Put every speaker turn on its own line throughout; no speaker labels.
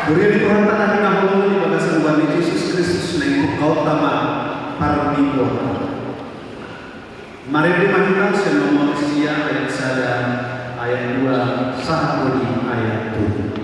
Urian Tuhan tanah hinahulungan di bagasan Tuhan Yesus Kristus na ikaw tama para dito. Mari dimahina sa nomor siya ayat 1 ayat 2 sahuri ayat 7.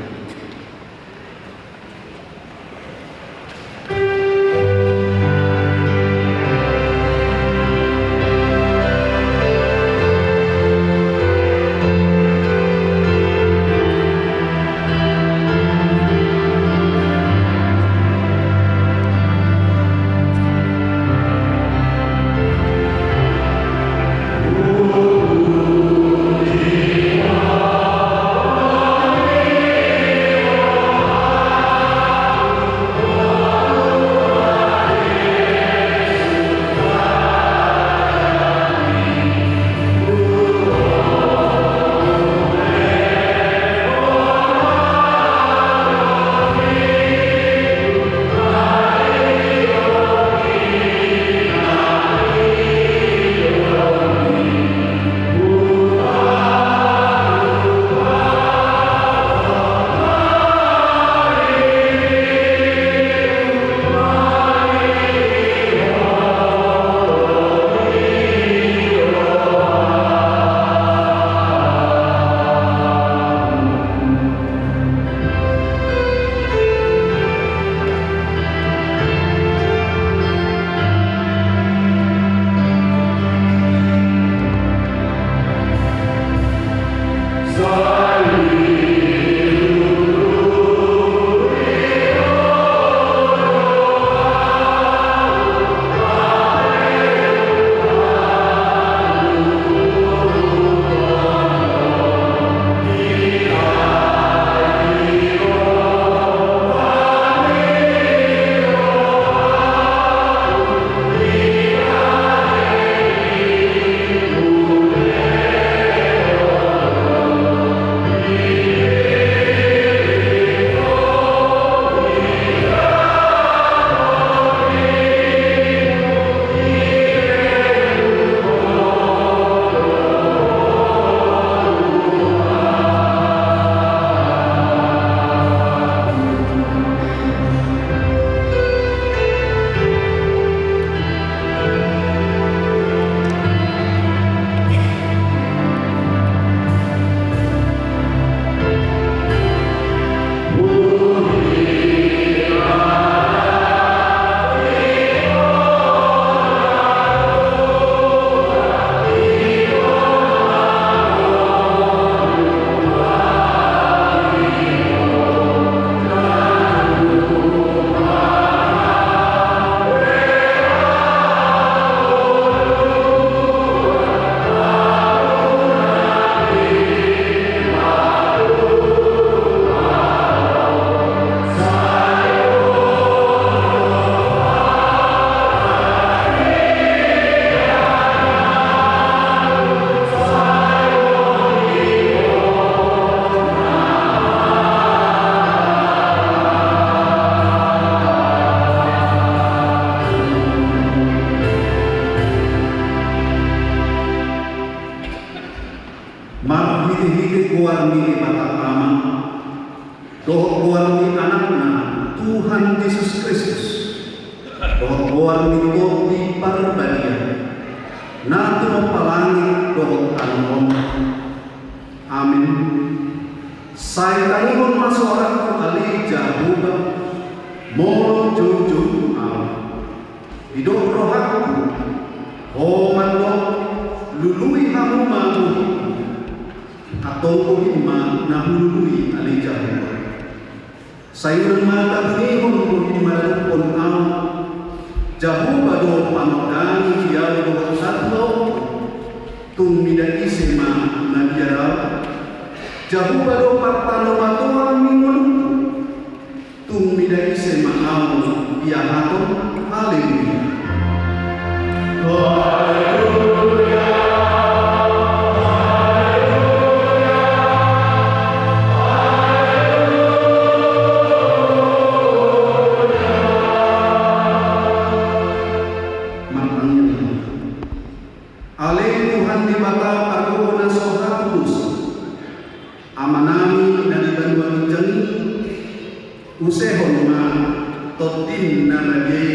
Hiti-hiti kuar ni batang aman, doh kuar ni anakna Tuhan Yesus Kristus, doh kuar ni doh di parbadian, natu palangi doh anom. Amin. Saya tanihon masorak ali jahuba, molo jujur Allah. Hidup rohaku, homan doh lului hamu mamu. Atau himma nahului ali jahuba. Sayur mata bunihon himma pun am. Jahuba doh pamagani kiau doh satlo. Tung mida isema nabiara. Jahuba doh partano matoan mingulu. Tung mida isema am biahato. Haleluya. Haleluya. Ale Tuhan di mata pargona soha tulus amanami dan usehon ma totin na bagi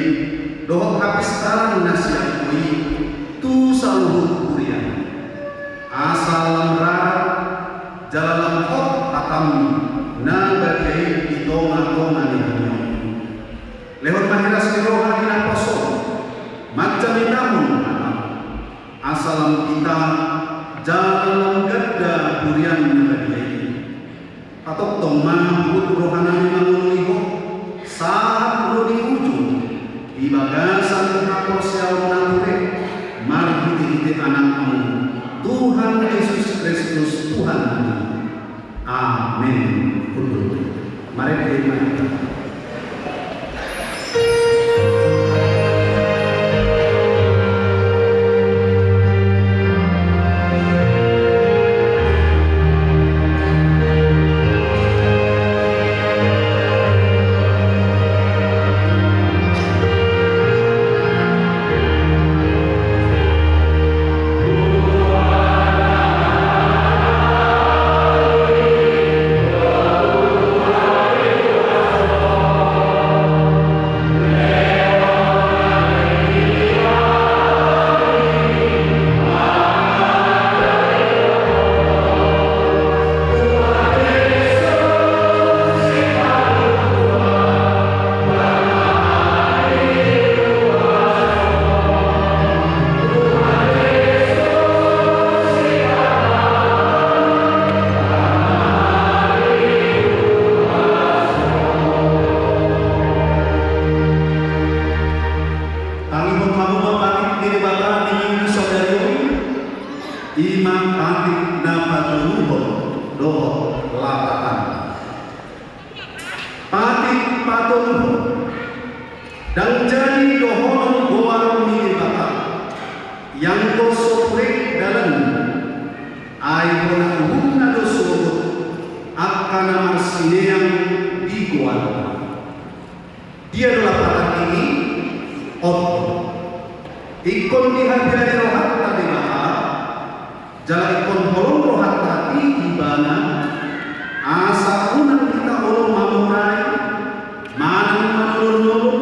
dohok habis taran nasiak koi tu saluhut kurian asal lamrar jalan hot atam na bagi itonga-tonga ni lehon mahiras kiroha ina poso macam itahun asalam kita jalan gadda kurian ni bagi atau toma but rohana ni manguliho saat lo di ujung di bagasan kaposial nature marhiti anakmu Tuhan Yesus Kristus Tuhan kami. Amin. Mari kita Imam Patik Napaturuhon Doh Lapatan Patik Paturuhon dan jadi dohonon goar milibata yang kosoprik dalam aibona uhumna dosurut akan marsine yang digual dia dolapatan ini ikon dihadiari rohat tadi jalan ikon holong rohat tadi ibana asa unan kita holong mamurai manang manulun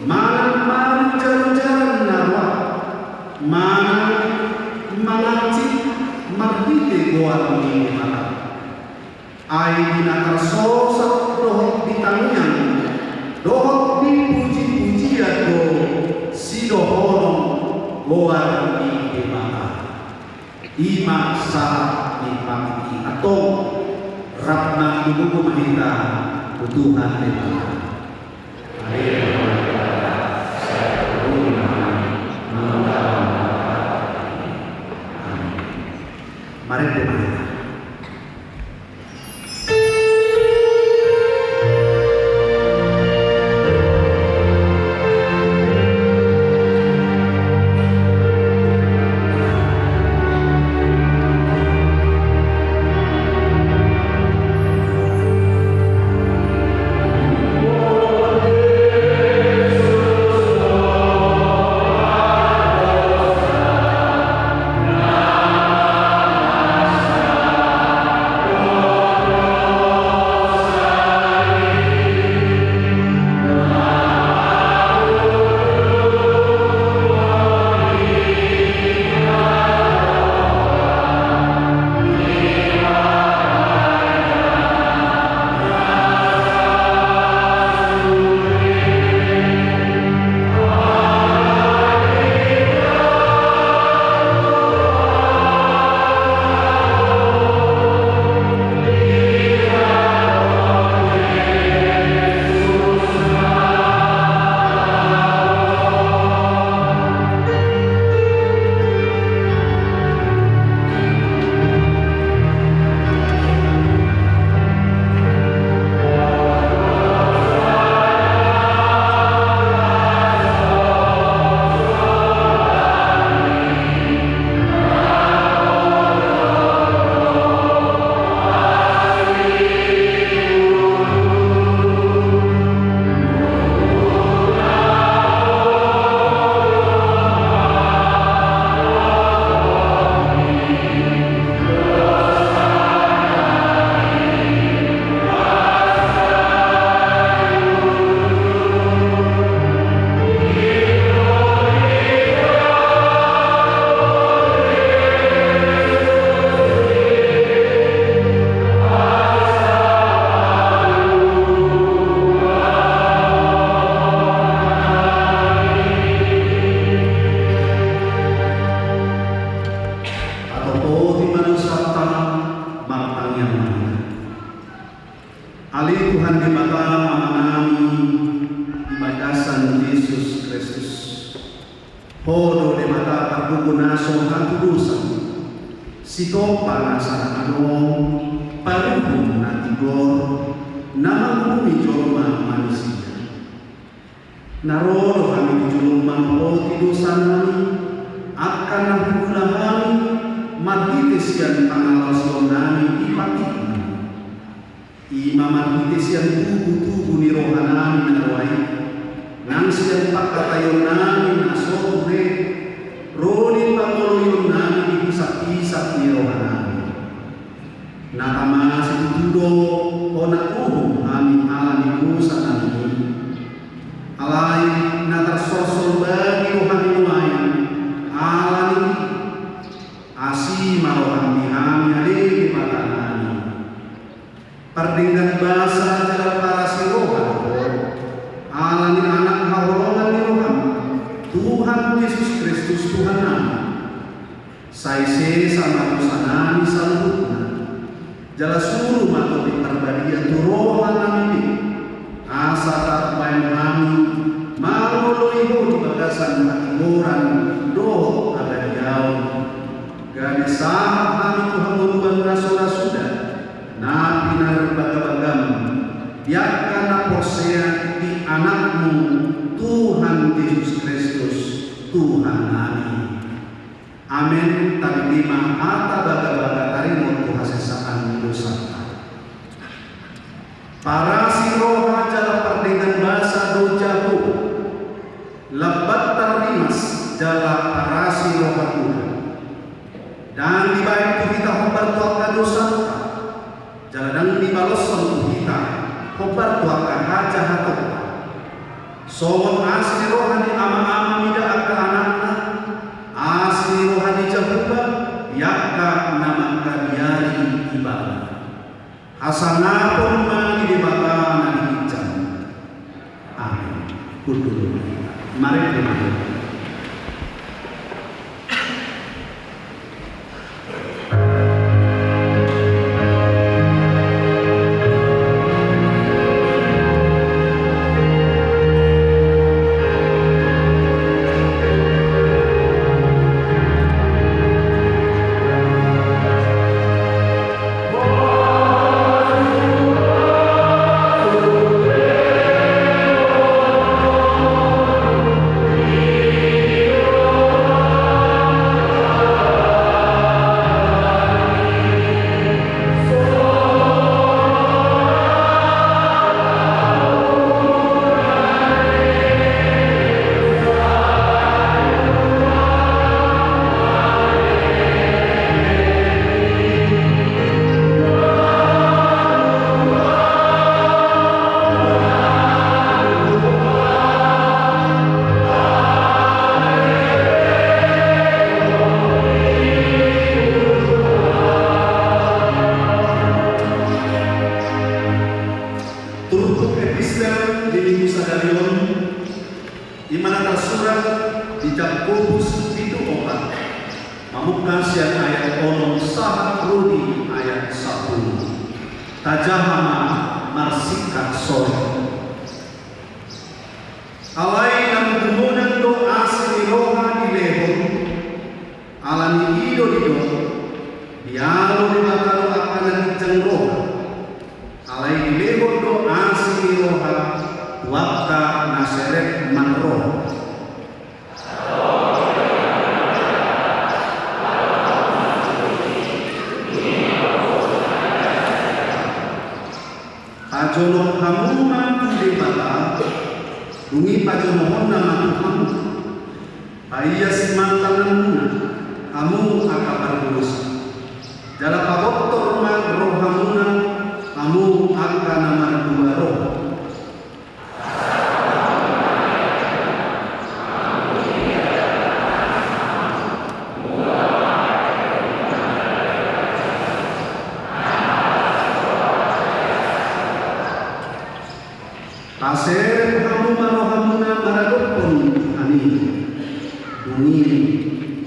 manang maru jalan-jalan narwa manang mangacik mardite goa ini mata ai dinakar sosok dohok ditangyang dohok dipuji-pujian do si doholong goa ini mata ima saat dipangki atau rapna ibu mahita Tuhan Tuhan. Mari kita Ali Tuhan di mata amanami ibadasan Yesus Kristus. Hodo di mata pagkukunaso hantudusan. Sito panasana anong paluhong na tigor na bumi jorma manusia. Narodo kami tujulungan o tidusan kami akan nahulah kami maghitis yan pangalason namin ipatikna. Ima maghitis yan tubo-tubo ni rohan namin naraway nang siyang pagkatayon namin na sotre ronin panguloyon namin ipisak-isak ni rohan namin. Nakama sa tutudo o natuhong aming alanimusa namin. Alay na tarsosol bagi rohan niwayan alani asi marohan mihami alih mata namin. Pardinggan basa jalan para si rohan alani anak hawalongan ni rohan Tuhan Yesus Kristus Tuhan namin. Saise sama tusanani salutna jala suruh mato di perbadian turohan namin asa tak main kami maloloiho di bagasan katimuran doh abad jauh gadi sahab kami Tuhan menuban rasul-rasulah nabi narbagabagam biarkan naposea di anakmu Tuhan Yesus Kristus Tuhan kami. Amin. Tapi lima mata baga-baga tarimut Tuhan sesaan dosa. Para siroha jala perdengan bahasa dojaku lebat terlimas jala para siroha Tuhan. Dan dibayar tu kita mempertuakan dosa jala dan dibalosan tu kita mempertuakan hajah hatu. Sohon asli rohani ama-ama mida ke anaknya asli rohani jahuba yakka nama kabiari ibadah hasanapun magi di baka nadi hijam. Amin. Kudu mari kita pajono hamuma tude bala dungi pajono honna matuham ayya simantanganuna amu akabar dosa jala pabottor ma rohamuna amu akana marduaro Pasir kamu marohamuna maradopon ani dungi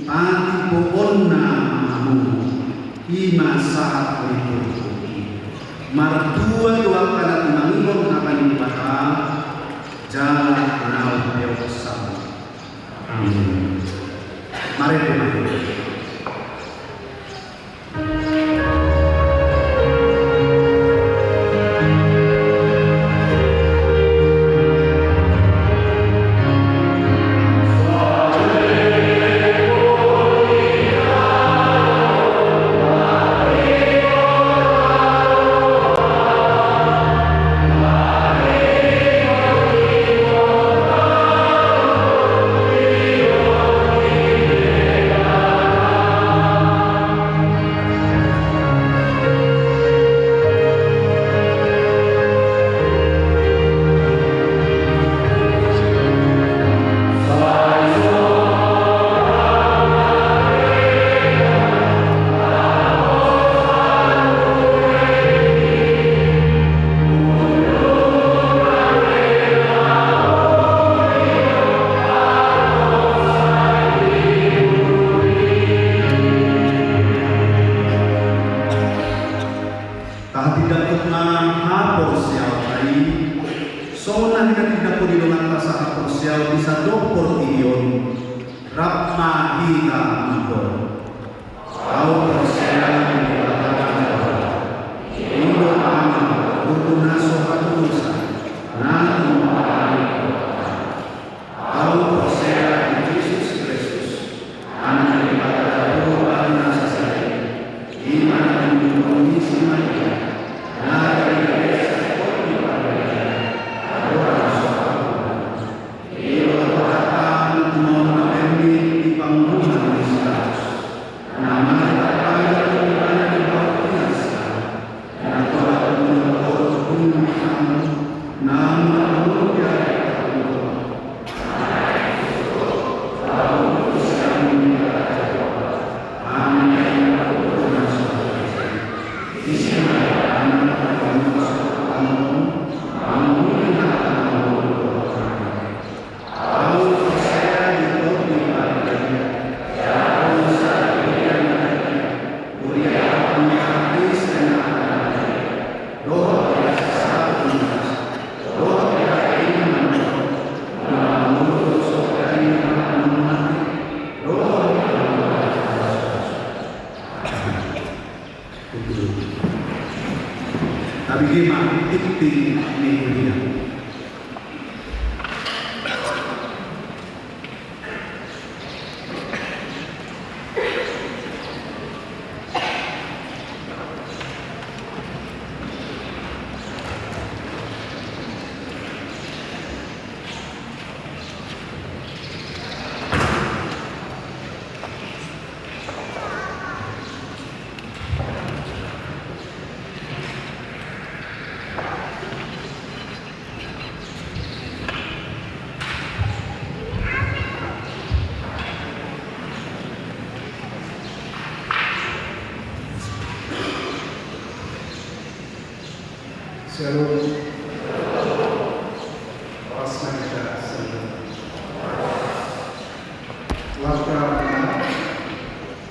pati pokonna amu ima saat itu Martua kana tumangibong akan bata jalan nau Dewasa. Amin. Mari kita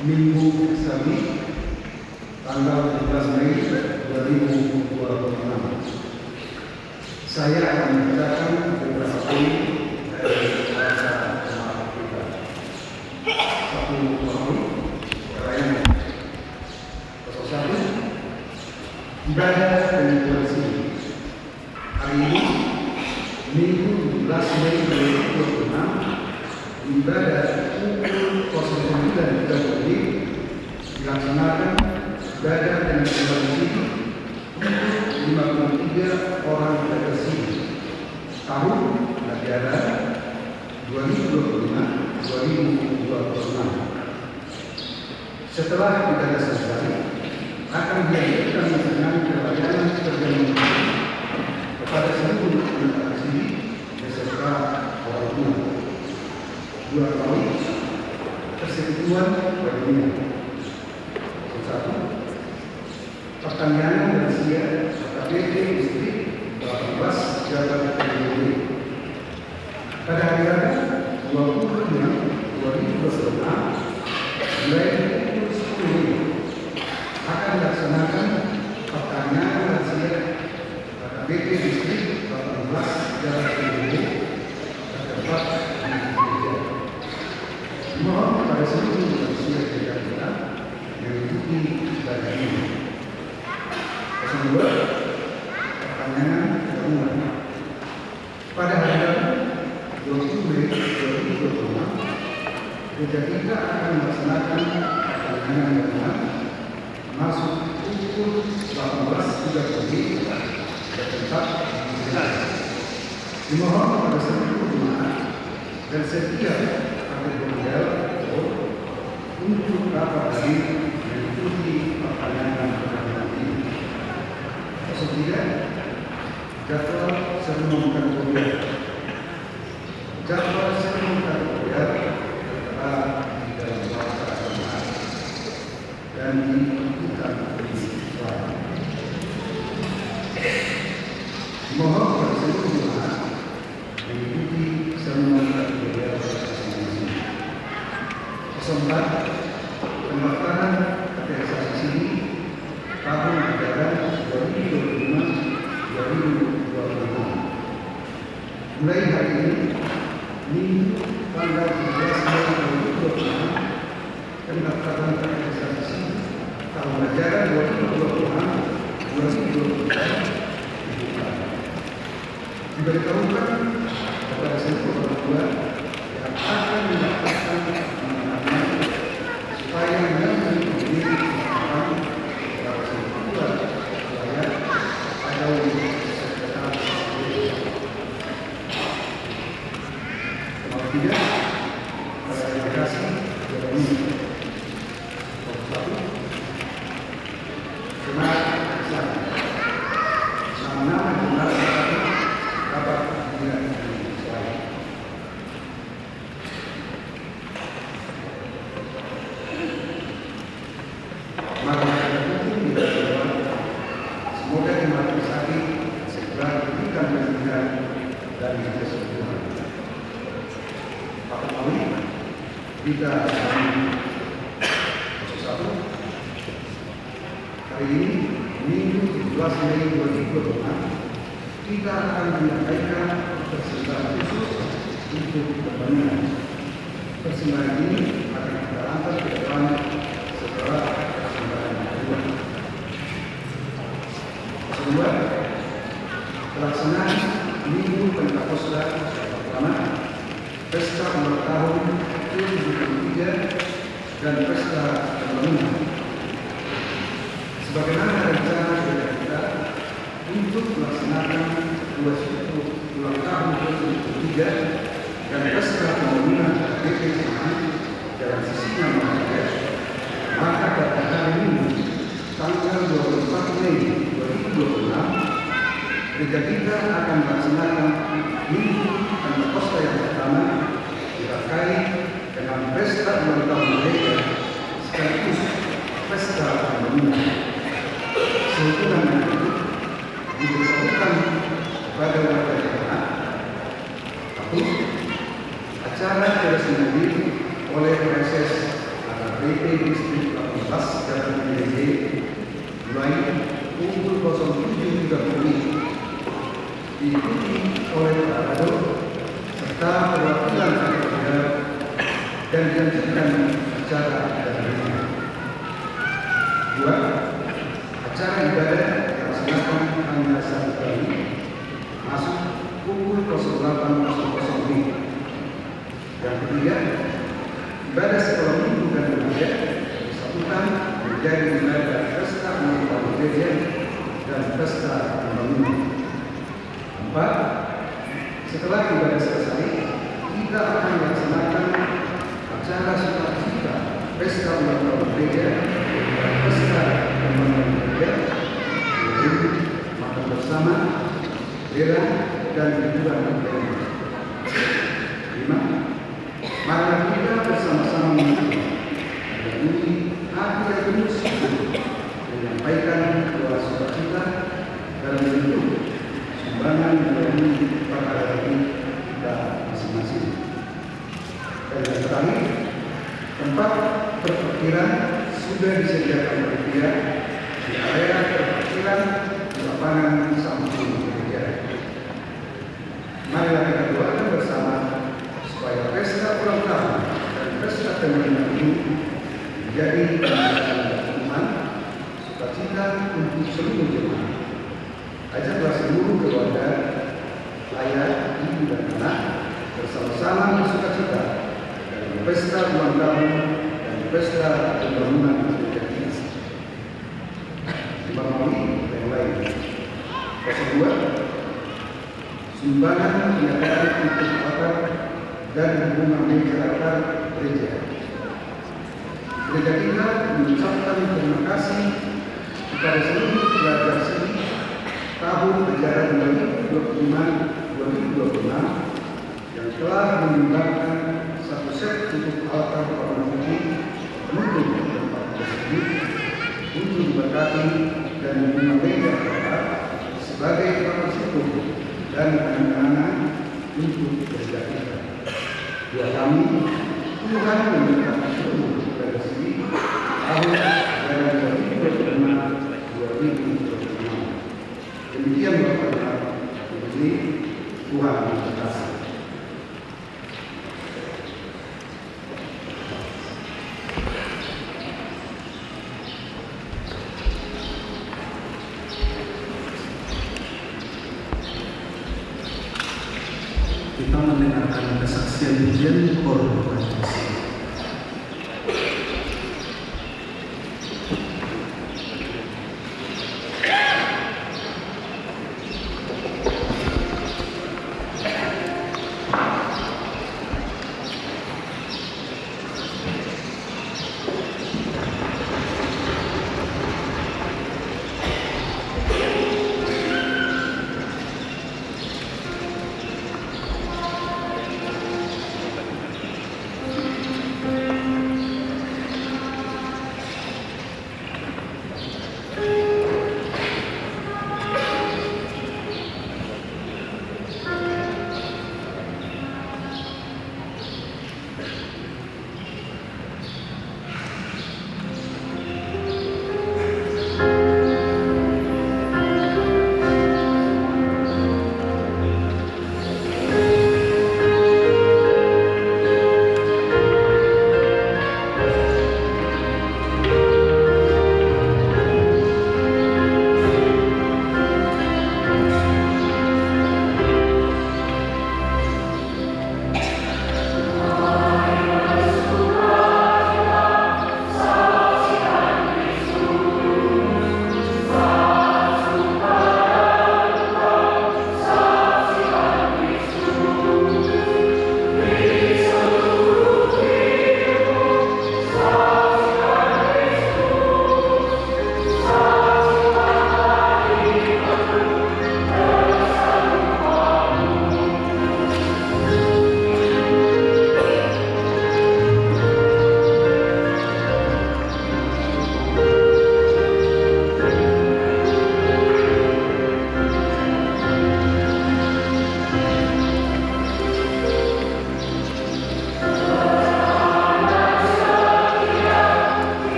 Minggu Sami tanggal 17 Mei 2026. Saya akan membacakan beberapa poin dari bahasa jemaat kita. Satu poin perayaan 01 ibadah penyelenggara hari ini Minggu 17 Mei 2026 ibadah pukul 09.30 dilaksanakan ibadah dan kembali untuk 53 orang terkasih tahun ajaran 2025-2026. Setelah ibadah selesai, akan dilanjutkan dengan pelayanan terjemahan kepada seluruh anak sini beserta orang tua. 2 poin persekutuan berdunia. 1. Pertanyaan Malaysia KPD Distrik 18 Jabat Tinggi. Pada hari Rabu 20 Maret 2026 mulai pukul 10 akan dilaksanakan pertanyaan Malaysia
secara pribadi terdapat di gereja. Mohon kepada seluruh manusia gereja kita mengikuti ibadah ini. 02. Pertanyaan gabungan. Pada hari Rabu 20 Mei 2026, gereja kita akan melaksanakan pertanyaan gabungan masuk pukul 18.30 ke tempat dimohon kepada seluruh jemaat dan setiap kategori untuk dapat hadir mengikuti pertanyaan ini. 03. Jadwal sermon kategorial. Jadwal sermon kategorial tertera di dalam bahasa jemaat dan dibutuhkan di slide. Mohon kepada seluruh jemaat mengikuti sermon kategorial masing-masing. 04. Pendaftaran kategorisasi sini tahun ajaran 2025-2026. Mulai hari ini, Minggu tanggal 13 Mei 2026, pendaftaran kategorisasi sini tahun ajaran 2026-2027 dibuka. Diberitahukan kepada seluruh orang tua yang akan mendapatkan anak-anaknya supaya mereka memiliki pengetahuan kepada seluruh tua supaya ada sekitar. Nomor 3, klarifikasi ekonomi. Nomor 1, jemaat Islam. Nama jemaat dapat dilihat di slide. Semoga jemaat Islam segera diberikan perlindungan dari kesembuhan. Pak Mawi, kita hari ini, Minggu 17 Mei 2026, kita akan menyampaikan persembahan khusus untuk pembangunan. Persembahan ini akan kita angkat ke depan setelah persembahan kedua. Kedua, pelaksanaan Minggu Pentakosta pertama, Pesta Ulang Tahun ke-73 dan Pesta Pembangunan. Sebagaimana rencana gereja kita untuk melaksanakan 21 ulang tahun ke-73 dan Pesta Pembangunan GPI dalam sisinya manusia, maka pada hari ini tanggal 24 Mei 2026 gereja kita akan melaksanakan Minggu Pentakosta yang pertama terkait dengan Pesta Ulang Tahun gereja sekaligus Pesta Pembangunan. Sehubungan dengan itu diberitahukan kepada warga jemaat. 1. Acara diresmikan oleh PSS AKBP Distrik 18 Jalan PDG mulai pukul 07.30 diikuti oleh para kado serta perwakilan keluarga dan dilanjutkan acara adat. 2. Acara ibadah dilaksanakan tanggal 1 Juli masuk pukul 08.00. Yang ketiga, ibadah sekolah minggu dan remaja disatukan menjadi ibadah Pesta Ulang Tahun Gereja dan Pesta Pembangunan. 4. Setelah ibadah selesai, kita akan melaksanakan acara sukacita Pesta Ulang Tahun Gereja dan Pesta Pembangunan Gereja, yaitu makan bersama, bela dan hiburan gereja. 5. Mari kita bersama-sama memenuhi hati yang tulus menyampaikan doa sukacita dalam bentuk sumbangan dari para hati kita masing-masing. Dan yang terakhir, tempat berparkiran sudah disediakan panitia di area berparkiran di lapangan samping gereja. seluruh keluarga, ayah, ibu dan anak bersama-sama bersukacita dalam pesta ulang tahun dan pesta pembangunan gereja kita. Dimaklumi yang lain. 02. Sumbangan pengadaan untuk altar dan bunga meja altar gereja. Gereja kita mengucapkan terima kasih kepada seluruh pelajar seni tahun ajaran 2025-2026 yang telah menyumbangkan satu set untuk altar warna putih penutup tempat tersebut untuk diberkati dan bunga meja altar sebagai tempat syukur dan anak-anak untuk gereja kita. Doa kami, Tuhan memberkati seluruh pelajar seni tahun ajaran 2025-2026. Demikian Bapak ini Tuhan memberkati.
Kita mendengarkan kesaksian pujian KOR Pancasila.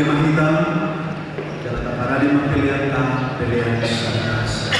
paradigma hitam, dalam paradigma pilihan sanas.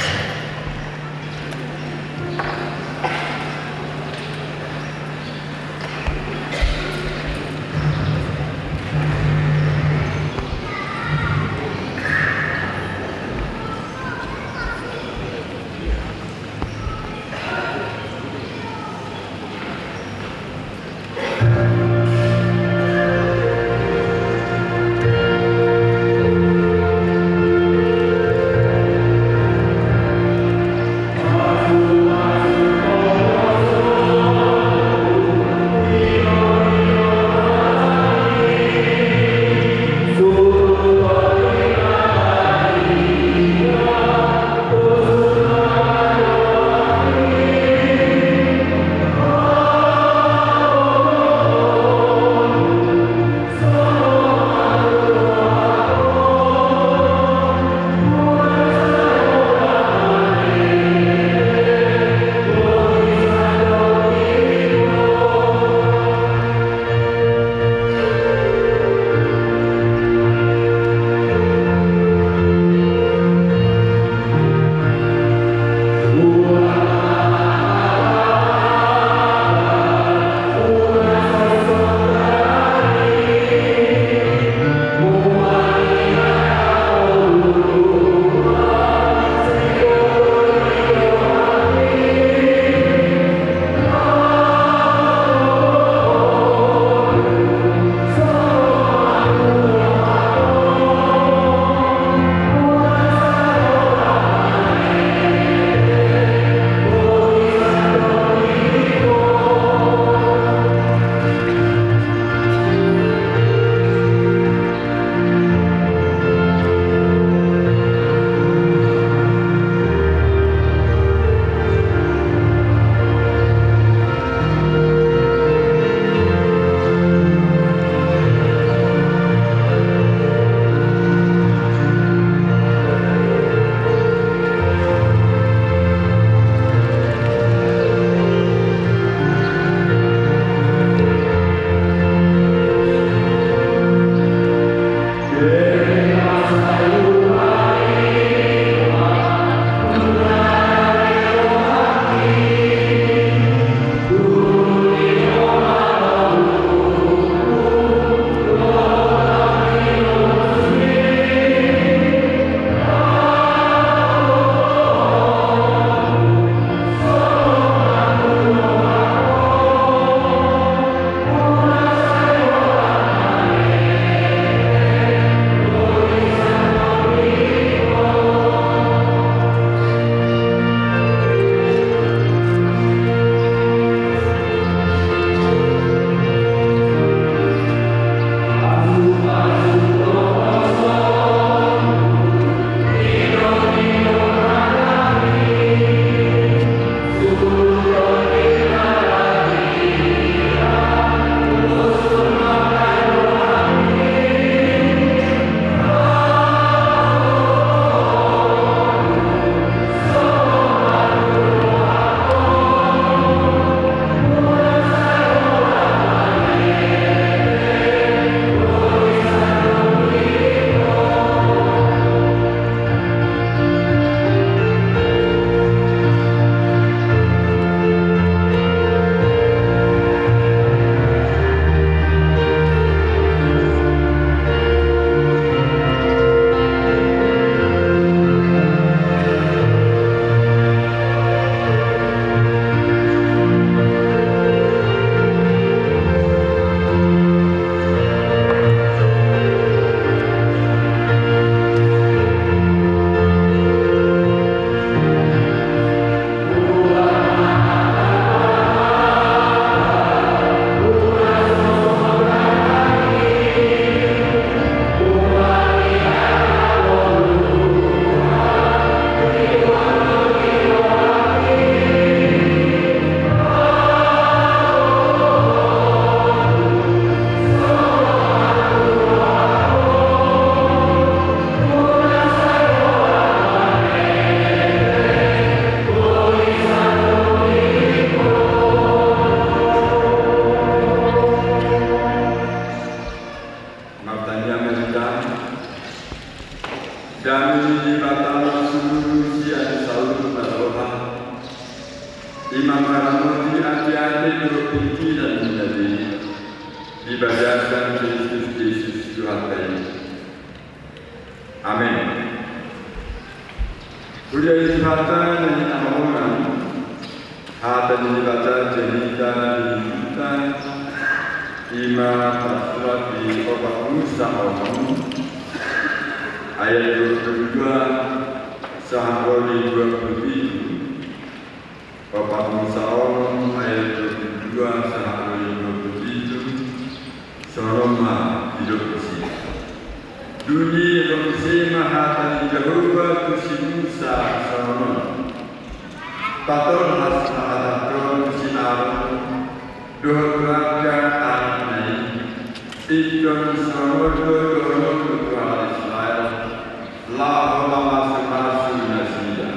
Imam Al-Mudi hati-hati berpikiran menjadi ibadahkan Yesus Tuhan ini. Amin. Udah istilahkan dari orang hati dibaca cerita dibuka Imam Al-Surat di Obat Musa ayat 22 sampai 27. Bapak Musa ayat 22 sampai 27. Soroma hidup bersih. Dunia bersih mahatan Jehovah kusi Musa soroma. Patron has mahatan kusi Aaron. Doa keluarga Anai. Ikon soroma doa Tuhan Israel. Lahoma masing-masing nasidah.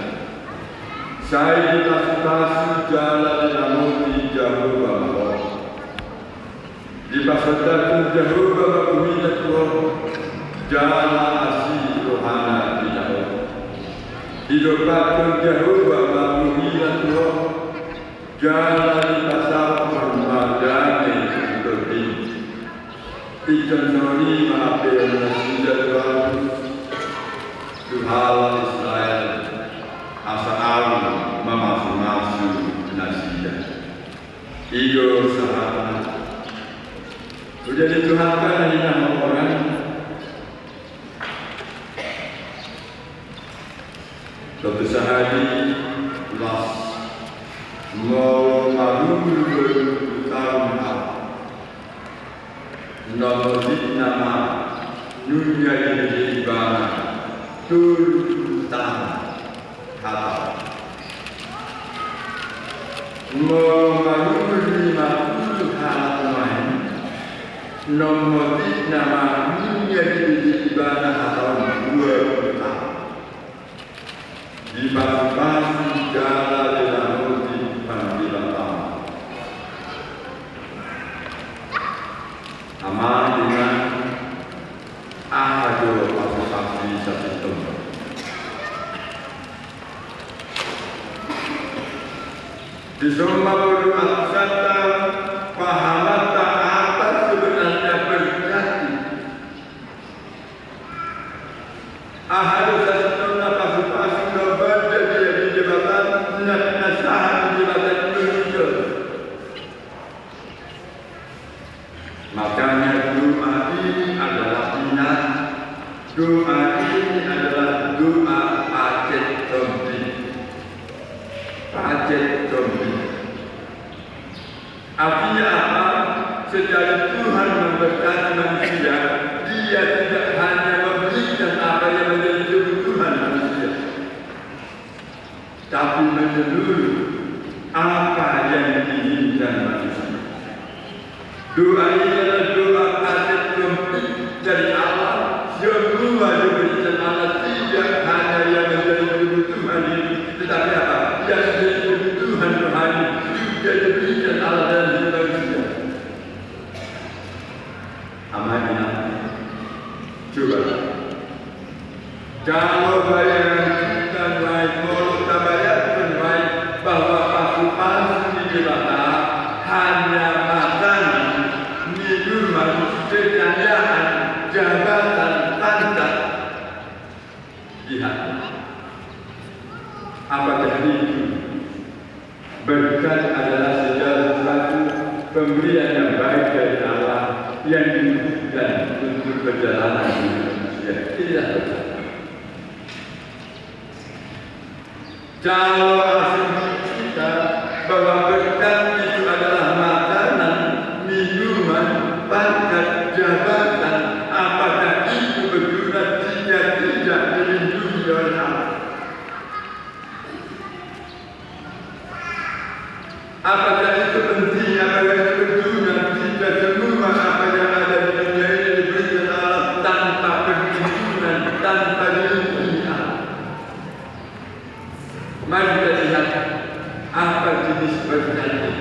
Saya dibatasi jalan Nabi Jehovah. Dibatasi Jehovah berminat roh jalan asih rohana di Jehovah. Hidupkan Jehovah berminat roh jalan di pasar permadani berbi. Ikan nori maafkan nasihat Tuhan Tuhan Israel. Asal masuk nasihat. Iyo sahabat. Sudah dituhankan dari nama orang. Suatu sehari las mau malu tahun nomor nama dunia ini ibarat turun kata melalui 50 hal lain nomor nama menjadi ibadah atau 2 tahun dibagi jalan dalam roti panggilan tahun amal dengan ahadu asasi satu tempat. Di semua berdoa serta pahamata atas sebenarnya berkati. Ahadu sasana pasukan berbeda di jabatan nasahat di jabatan Indonesia. Makanya doa ini adalah ingat. Doa ini adalah doa ajat tombi. Ajat tombi. Artinya apa? Sejak Tuhan memberkati manusia, Dia tidak hanya memberikan apa yang menjadi kebutuhan manusia, tapi menyeluruh apa yang diinginkan manusia. Doa ini adalah doa ajat tombi dari Allah. Semua diberikan Allah, tidak hanya yang menjadi kebutuhan ini, tetapi apa? Yang menjadi kebutuhan rohani juga diberikan Allah dan manusia. Amalnya, coba. Kalau bayangan kita naik, kalau kita bayangkan naik bahwa pasukan di jebatan hanya makanan, minuman, kekayaan, jabatan, pangkat. Lihat, apakah itu berkat adalah segala sesuatu pemberian yang baik dari Allah yang dibutuhkan untuk perjalanan manusia? Tidak betul. Kalau asumsi kita bahwa berkat itu adalah makanan, minuman, pangkat, jabatan, apakah itu berguna jika tidak dilindungi oleh Allah? Apakah itu penting, apakah itu berguna jika semua apa yang ada di dunia ini diberikan Allah tanpa perlindungan, tanpa dilindungi Allah? Mari kita lihat apa jenis berkat ini.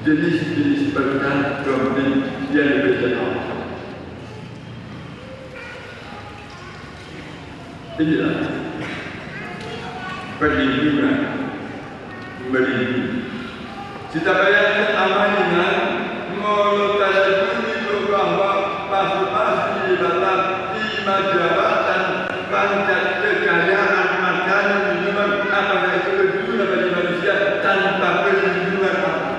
Jenis-jenis berkat domin yang diberikan Allah. Inilah perlindungan, melindungi. Kita bayangkan amalan mulut tadi itu bahwa pasti batas lima jabatan pangkat kekayaan makanan minuman apakah itu berguna bagi manusia tanpa perlindungan Allah.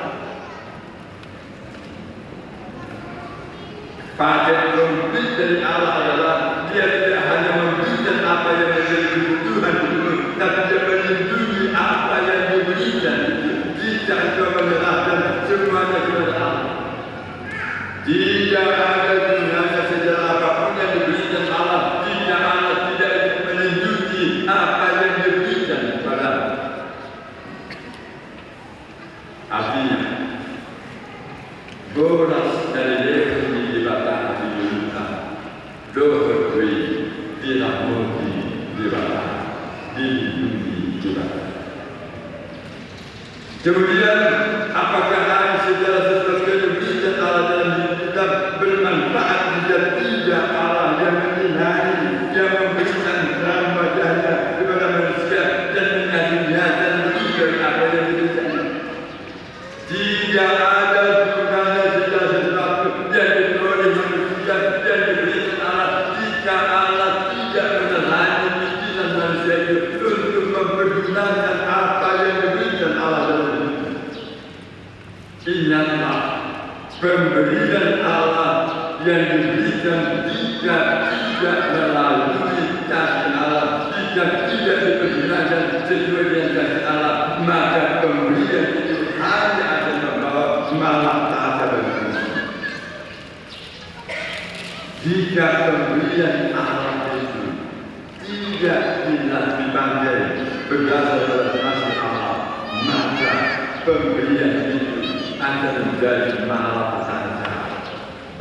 Paket komplit dari Allah adalah dia tidak hanya memberikan apa yang menjadi kebutuhan itu, tapi dia melindungi apa yang diberikan itu. Jika kita menyerahkan semuanya kepada Allah, tidak ada gunanya sejarah apapun yang diberikan Allah jika Allah tidak melindungi apa yang diberikan kepada. Artinya, bolas dari leher dibatang di dunia, dohri tidak mungkin dibatang dilindungi dibatang. Kemudian, apakah ada sejarah sesuatu yang diberikan Allah dalam hidup kita bermanfaat jika tidak Allah yang menilai, yang memberikan terang wajahnya kepada manusia dan mengajarnya dan berikan apa yang diberikan. Tidak ada gunanya sejarah sesuatu yang diperoleh manusia dan diberikan Allah jika Allah tidak menelangi pikiran manusia itu untuk mempergunakan apa yang diberikan Allah dalam hidup. Ingatlah pemberian Allah yang diberikan jika tidak melalui kasih Allah, jika tidak dipergunakan sesuai dengan kasih Allah, maka pemberian itu hanya akan membawa malapetaka bagi manusia. Jika pemberian Allah itu tidak dipakai berdasarkan kasih Allah, maka pemberian itu akan menjadi malapetaka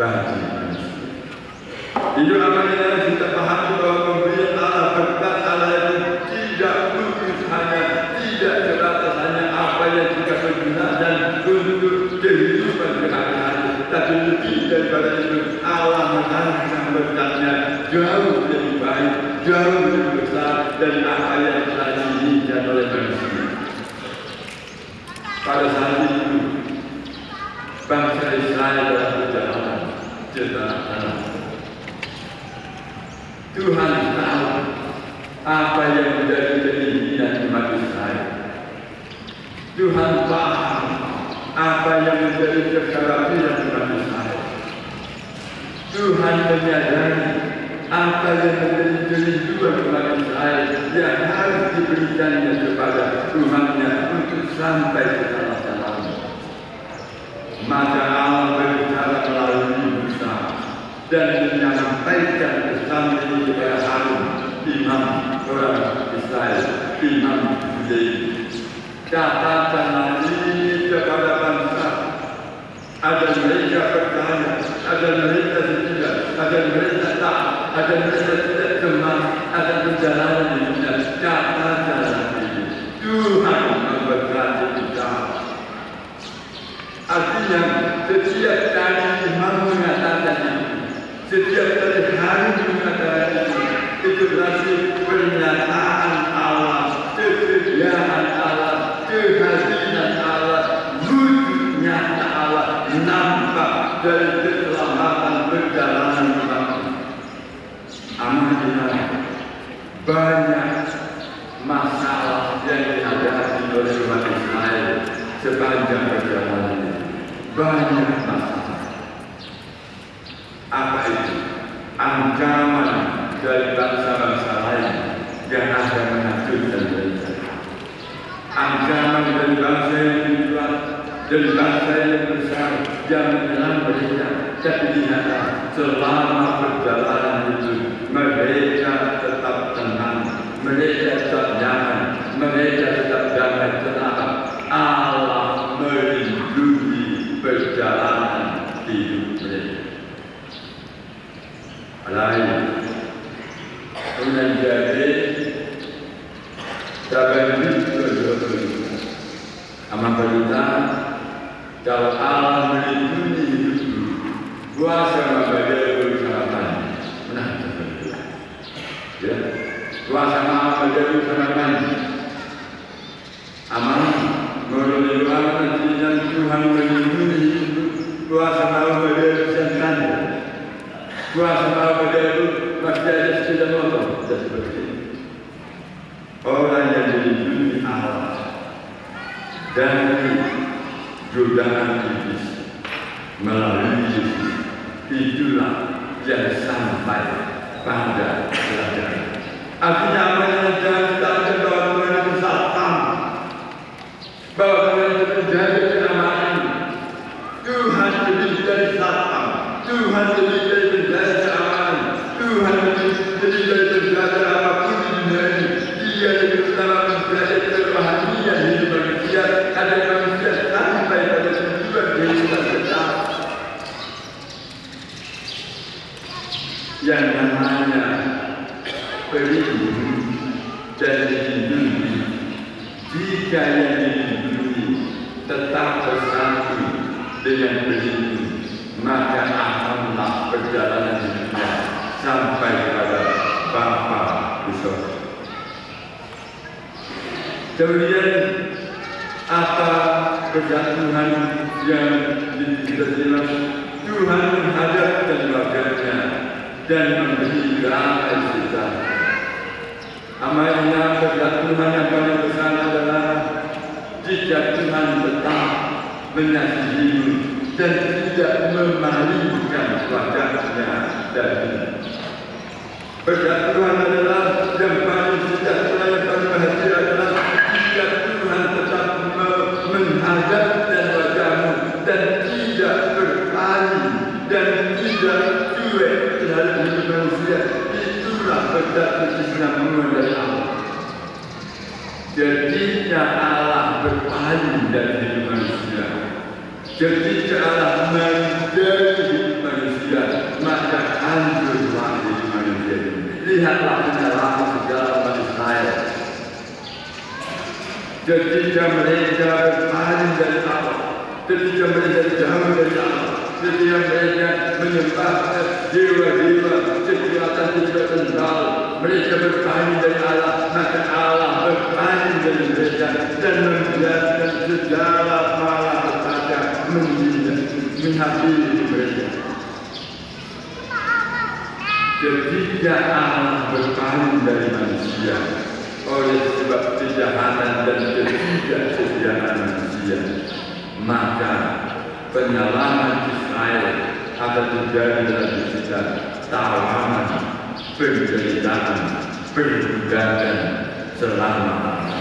bagi manusia. Itu apabila kita pahami bahwa pemberian Allah berkat Allah itu tidak luput hanya tidak sebatas hanya apa yang kita pergunakan untuk kehidupan sehari-hari, tapi lebih daripada itu Allah merancang berkatnya jauh lebih baik, jauh lebih besar dari apa yang telah diinginkan oleh manusia. Pada saat itu bangsa Israel dalam perjalanan ke tanah. Tuhan tahu apa yang menjadi keinginan umat Israel. Tuhan paham apa yang menjadi kekhawatiran umat Israel. Tuhan menyadari apa yang menjadi kerinduan umat Israel yang harus diberikannya kepada umatnya untuk sampai ke tanah Kanaan. Maka Allah berbicara melalui Musa dan menyampaikan pesan ini kepada Harun, imam orang Israel, imam Yudhya. Katakanlah ini kepada bangsa, agar mereka bertanya, agar mereka setia, agar mereka taat, agar mereka tidak cemas, agar perjalanan hidupnya. Katakanlah ini, Tuhan memberkati kita. Artinya setiap kali imam mengatakan itu, setiap kali Harun mengatakan itu berarti pernyataan Allah, kesediaan Allah, kehadiran Allah, wujud nyata Allah nampak dari keselamatan perjalanan umat. Amalnya banyak masalah yang dihadapi oleh umat Israel sepanjang perjalanan ini. Banyak masalah. Apa itu? Ancaman dari bangsa-bangsa lain yang akan menghancurkan mereka. Ancaman dari bangsa yang lebih kuat, dari bangsa yang besar yang menyerang mereka. Tapi lihatlah, selama perjalanan itu mereka tetap tenang, mereka tetap nyaman, mereka tetap damai tenang. Allah melindungi perjalanan hidup mereka. Lain, kemudian jadi taban itu amal perintah. Kalau Allah melindungi hidupmu, kuasa membadai bersama menang terbentuk. Ya, kuasa membadai bersama amal melalui berdoa nantinya Tuhan melindungi kuasa malam berdiri dan kuasa malam berdiri masih ada sepeda motor dan seperti ini. Orang yang dilindungi Allah dari godaan iblis melalui Yesus, itulah yang sampai pada keadaan. Artinya apa yang jangan kita akan bahwa Tuhan itu satpam, bahwa Tuhan itu menjaga keamanan. Tuhan lebih dari satpam, Tuhan lebih dari menjaga keamanan, Tuhan lebih dari menjaga apapun di dunia ini. Dia lebih utama menjaga kerohanian hidup manusia, ada manusia sampai pada tujuan kehidupan tetap. Yang namanya pelindung dan dilindungi, jika yang dilindungi tetap bersatu dengan pelindung, maka akanlah perjalanan hidupnya sampai pada Bapa di surga. Kemudian apa kejatuhan yang diterima? Tuhan menghadapkan wajahnya dan memberi damai sejahtera. Amalnya kejatuhan yang paling besar adalah jika Tuhan tetap mengasihimu dan tidak memalingkan wajahnya darimu. Kejatuhan adalah yang paling sejahtera, yang paling bahagia adalah jika Tuhan tetap menghadapkan wajahmu dan tidak berpaling dan tidak cuek terhadap hidup manusia. Itulah berkat kesinambungan dari Allah. Ketika Allah berpaling dari hidup manusia, ketika Allah menjadi hidup manusia, maka hancurlah hidup manusia. Lihatlah penyalahan segala umat Israel. Ketika mereka berpaling dari Allah, ketika mereka jauh dari Allah, ketika mereka menyembah dewa-dewa kekuatan-kekuatan tunggal, mereka berpaling dari Allah, maka Allah berpaling dari mereka dan membiarkan segala malapetaka menghampiri mereka. Ketika Allah berpaling dari manusia oleh sebab kejahatan dan ketidaksetiaan manusia, maka penyelamat Israel akan terjadi dalam kita tawanan, penderitaan, perbudakan selama-lamanya.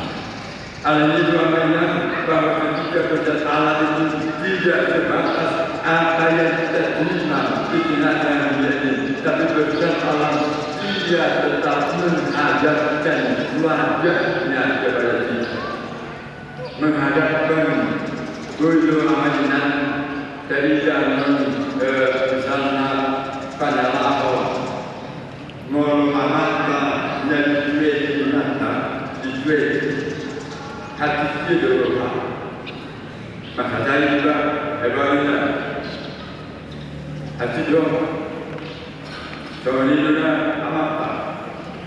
Hal ini bermakna bahwa ketika berkat Allah itu tidak sebatas apa yang kita terima di kenyataan dunia ini, tapi berkat Allah dia tetap menghadapkan wajahnya kepada kita, menghadapkan Guru Amadina dari zaman misalnya pada Lahore, Muhammad dan Juwet Nata dijual hati kita berubah. Maka saya juga hebatnya hati dong. Soalnya juga apa?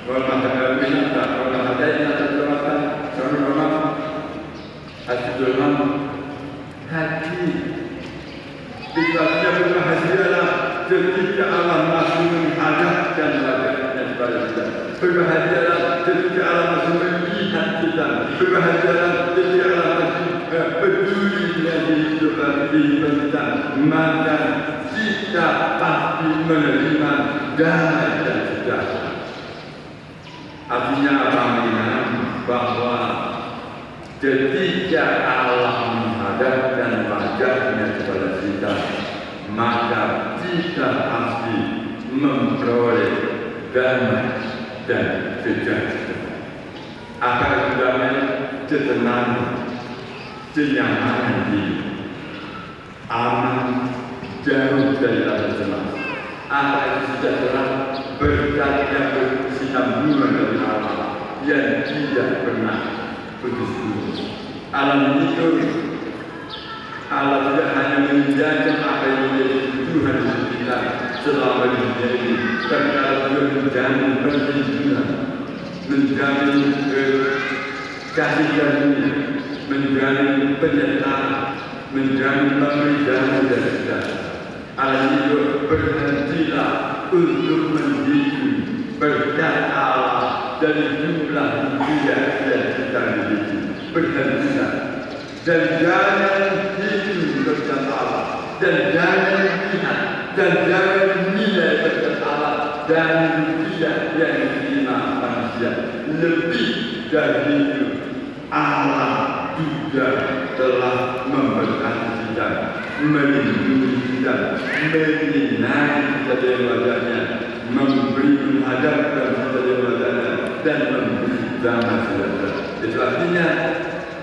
Muhammad bin Nata, Muhammad bin Nata berubah. Soalnya Muhammad hati dong. Hati Bismillah berbahagialah ketika Allah masih menghadapkan wajahnya kepada kita. Berbahagialah ketika Allah masih melihat kita. Berbahagialah ketika Allah masih peduli dengan kehidupan kita. Maka kita pasti menerima damai dan sejahtera. Artinya apa? Bahwa ketika Allah menghadapkan wajahnya kepada kita, maka kita pasti memperoleh damai dan sejahtera. Apa itu damai? Ketenangan, kenyamanan hidup, aman, jauh dari rasa cemas. Apa itu sejahtera? Berkat yang berkesinambungan dari Allah yang tidak pernah putus-putus. Alam itu Allah tidak hanya menjaga apa yang menjadi kebutuhan kita selama di dunia ini, tapi Allah juga menjamin perlindungan, menjamin kasih karunia, menjamin penyertaan, menjadi pemberi damai dan sejahtera. Allah itu berhentilah untuk mendidik berkat Allah dari jumlah dia yang sedang dididik. Berhentilah dan jangan hidup berkat Allah dan jangan lihat dan jangan nilai berkat Allah dan dia yang diterima manusia. Lebih dari itu, Allah juga telah memberkati kita, melindungi kita, menyinari kita dari wajahnya, memberi menghadapkan kita dari wajahnya, dan memberi damai sejahtera. Itu artinya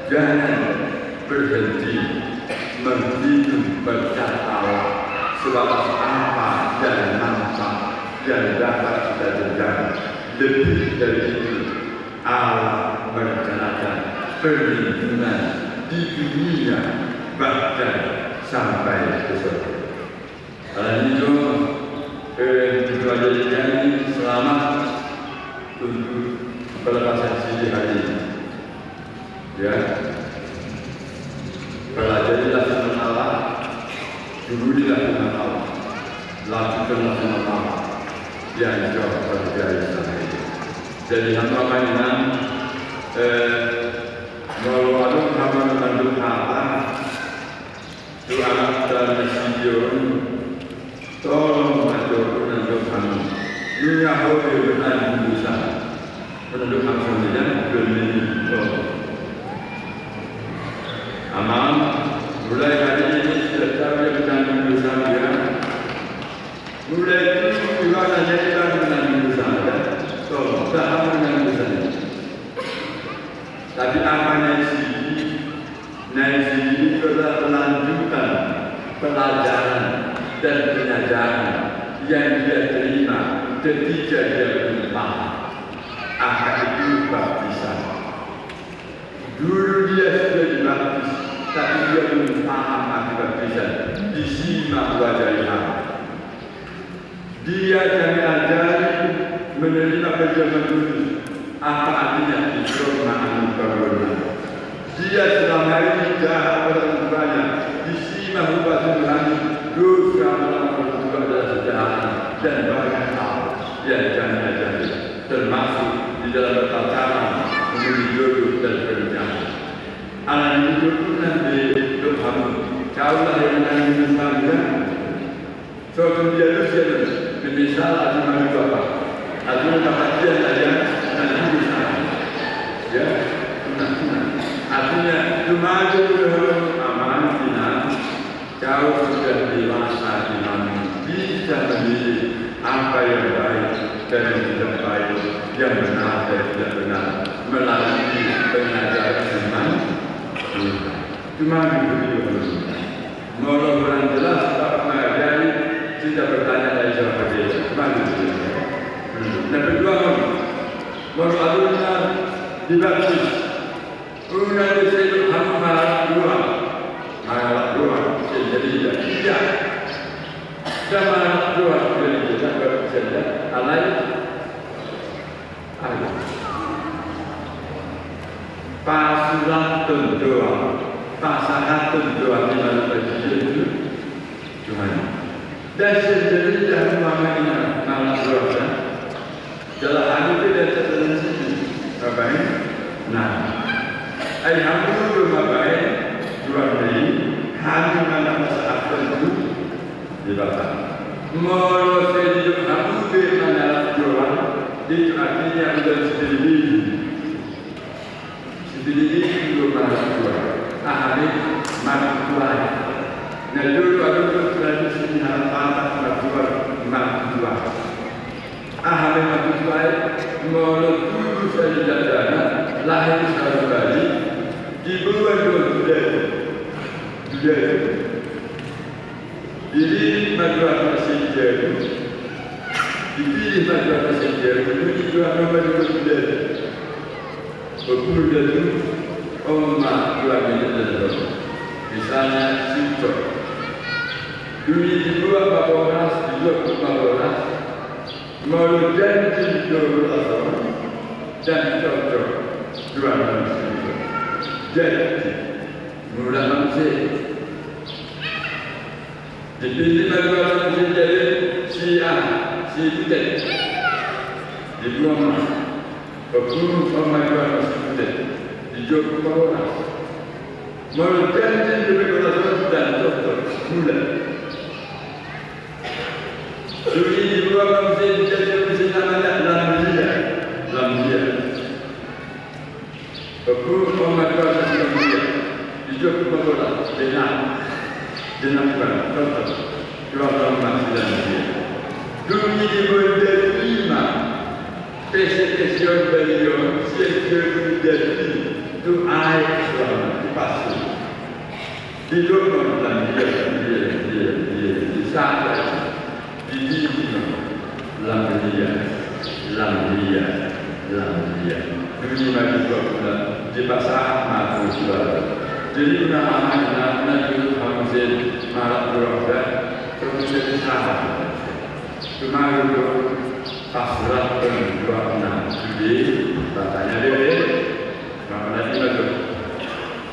jangan berhenti menghidup berkat Allah, sebab apa dan manfaat yang dapat kita dengar. Lebih dari itu, Allah merencanakan perlindungan di dunia bahkan sampai ke surga. Hal itu menjadikan selamat untuk pelepasan sini hari ini. Ya, pelajarilah firman Allah, turudilah firman Allah, lakukanlah firman Allah yang jauh terjadi selama ini. Jadi hamba panjenengan melalui hamba mengandung apa doa dan mesiun tolong atur menandung kami dunia boleh bertanding dosa menandung kami sendirian berdiri aman mulai hari ini sudah tahu yang menandung dosa dia mulai itu juga menjadikan menandung dosa dia tolong tak menandung dosa dia. Tapi apa naik sini adalah melanjutkan pelajaran dan pengajaran yang dia terima ketika dia berpaham akan itu baptisan. Dulu dia sudah dibaptis, tapi dia belum paham akan baptisan. Disimak wajah Tuhan. Dia akan ajari menerima perjamuan kudus. Apa artinya disormakan corona? Dia selama ini jahat pada banyak, disimak ubah Tuhan, dosa melakukan juga adalah sejarah dan banyak hal yang jangan ajari, termasuk di dalam tataran memilih jodoh dan perencanaan. Anak itu pun nanti Tuhan, kaulah yang menanggung Tuhan. Suatu dia misal ada bapa, ada bapa dia saja. Ya, artinya cuma dulu aman final, kau sudah dewasa iman, bisa memilih apa yang baik dan yang tidak baik, yang benar dan tidak benar melalui pengajaran iman. Cuma begitu. Mau orang jelas tak mengajari, tidak bertanya lagi siapa dia. Cuma begitu. Dan kedua, mau alumni dibaptis, una disebut hamba dua, malah dua jadi tidak, sama dua jadi tidak saja, alai, ada, pasangan doa di dalam perjanjian itu, Tuhan, dan sendiri dalam maknanya malah dua, dalam hal itu dia tertentu. Baik, nah, ayam itu baik, dua hari, hanya mana saat tertentu dibatalkan. Mau sejauh kamu bagaimana jualan, itu artinya sudah sedih belum masuk jual. Ahli masuk jual. Nah dulu ada tradisi harapan masuk jual. Ahli masuk jual, mau saya dana lahir sekali kali dibuat budaya jadi madrasah sejarah dipilih madrasah sejarah itu juga madrasah budaya berbudaya itu umat dua miliar misalnya Sintok dunia dibuat Babonas dibuat Babonas mau janji dulu dan cocok dua manusia. Jadi mula manusia. Dipilih bagi manusia jadi si A, si Butet. Dibuang mas, berguru sama manusia Butet. Dijauh corona. Merganti demi kota dan dokter mula. Jadi dibuang manusia jadi bisa namanya Lamdia. Berguru sama manusia dijauh corona dengan dokter dokter manusia Lamdia. Dunia berderima, persekusi beliau, sejauh dari itu air selama pasti. Hidup orang dia di sana, di sini, Lamdia. Dunia juga di pasar matu jual. Jadi nama itu harusnya malah berobat, terus jadi sahabat. Cuma itu pasrah perjuangan jadi katanya dia maknanya itu.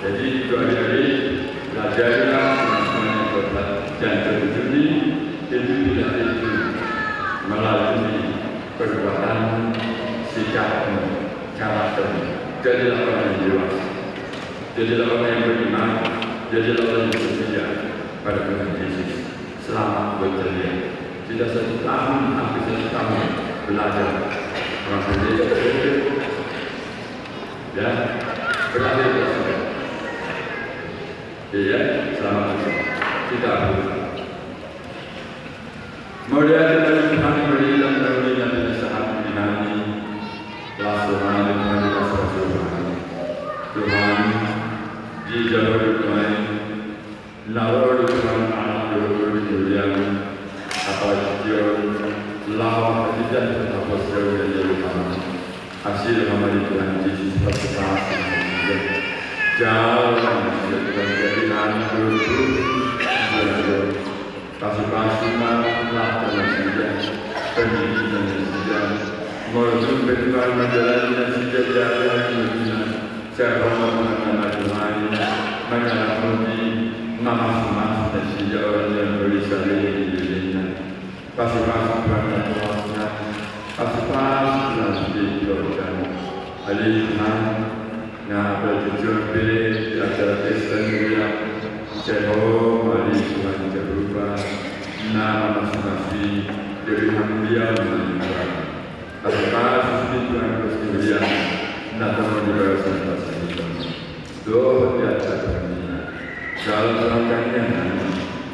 Jadi itu hari belajarlah semuanya buat jantung juni itu tidak itu melalui perbuatan sikap karakter. Jadilah orang yang dewasa, jadilah orang yang beriman, jadilah orang yang setia pada Tuhan Yesus. Selamat berjaya. Tidak 1 tahun, hampir 1 tahun belajar orang sendiri, ya, berada di atas. Iya, selamat datang. Kita berdoa. Mulia kita Tuhan berikan karunia dan sehat imani, laksana Tuhan Tuhan di jalur Tuhan, lalu Tuhan anak Tuhan apa dia lawan tidak apa sejauh yang dia lakukan hasil amal Tuhan Yesus berkata jalan kebenaran berlalu kasih malah penasihat pendidikan dan menuju kehidupan menjalani dan sejak jalan saya mengenal Tuhan mengenal nama dan sejak orang yang berisah Pasal-pasal Tuhan pasal-pasal Tuhan diberikan hari Tuhan yang bertujuan di acara Kristen Mulia Jehova hari Tuhan berubah nama masing-masing dari Mulia menunjukkan pasal-pasal Tuhan Mulia datang menjadi pasal Tuhan doa di atas dunia dalam rangkaian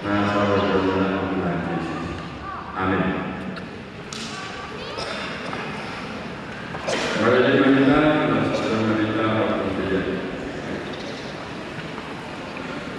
masalah Tuhan Yesus. Amin. Mari